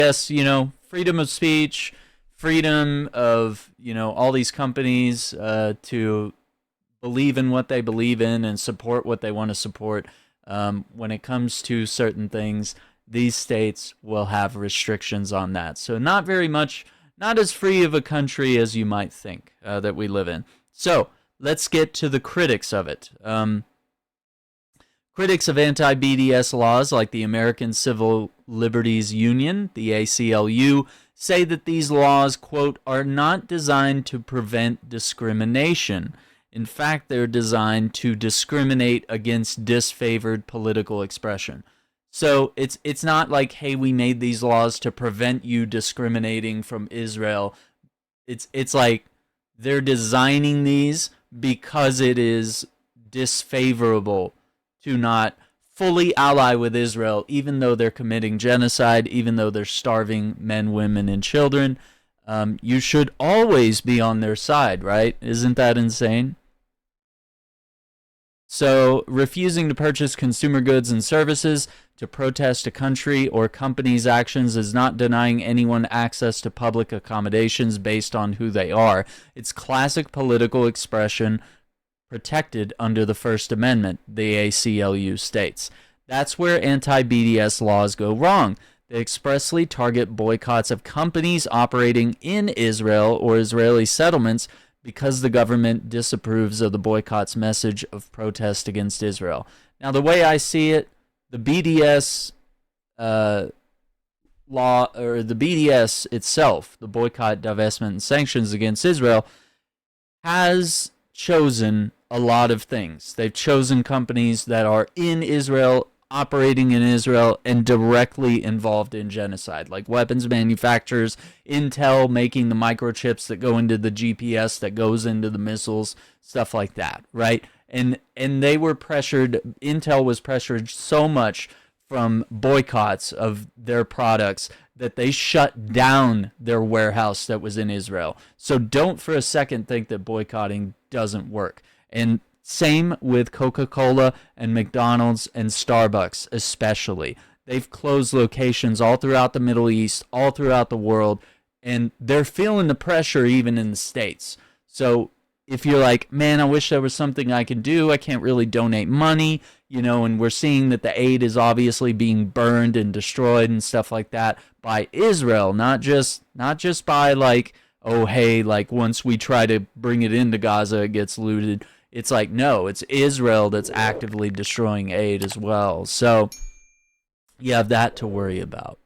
Yes, freedom of speech, freedom of, all these companies to believe in what they believe in and support what they want to support. When it comes to certain things, these states will have restrictions on that. So not very much, not as free of a country as you might think that we live in. So let's get to the critics of it. Critics of anti-BDS laws like the American Civil Liberties Union, the ACLU, say that these laws, quote, are not designed to prevent discrimination. In fact, they're designed to discriminate against disfavored political expression. So it's not like, hey, we made these laws to prevent you discriminating from Israel. It's like they're designing these because it is disfavorable to not fully ally with Israel, even though they're committing genocide, even though they're starving men, women, and children. You should always be on their side, right? Isn't that insane? So, refusing to purchase consumer goods and services to protest a country or company's actions is not denying anyone access to public accommodations based on who they are. It's classic political expression protected under the First Amendment, the ACLU states. That's where anti-BDS laws go wrong. They expressly target boycotts of companies operating in Israel or Israeli settlements because the government disapproves of the boycott's message of protest against Israel. Now, the way I see it, the BDS law, or the BDS itself, the Boycott, Divestment, and Sanctions Against Israel, has chosen a lot of things. They've chosen companies that are in Israel, operating in Israel, and directly involved in genocide, like weapons manufacturers, Intel making the microchips that go into the GPS that goes into the missiles, stuff like that, right? And they were pressured, Intel was pressured so much from boycotts of their products that they shut down their warehouse that was in Israel. So don't for a second think that boycotting doesn't work. And same with Coca-Cola and McDonald's and Starbucks especially. They've closed locations all throughout the Middle East, all throughout the world, and they're feeling the pressure even in the States. So if you're like, man, I wish there was something I could do, I can't really donate money, and we're seeing that the aid is obviously being burned and destroyed and stuff like that by Israel, not just by like, oh, hey, like once we try to bring it into Gaza, it gets looted. It's like, no, it's Israel that's actively destroying aid as well. So you have that to worry about.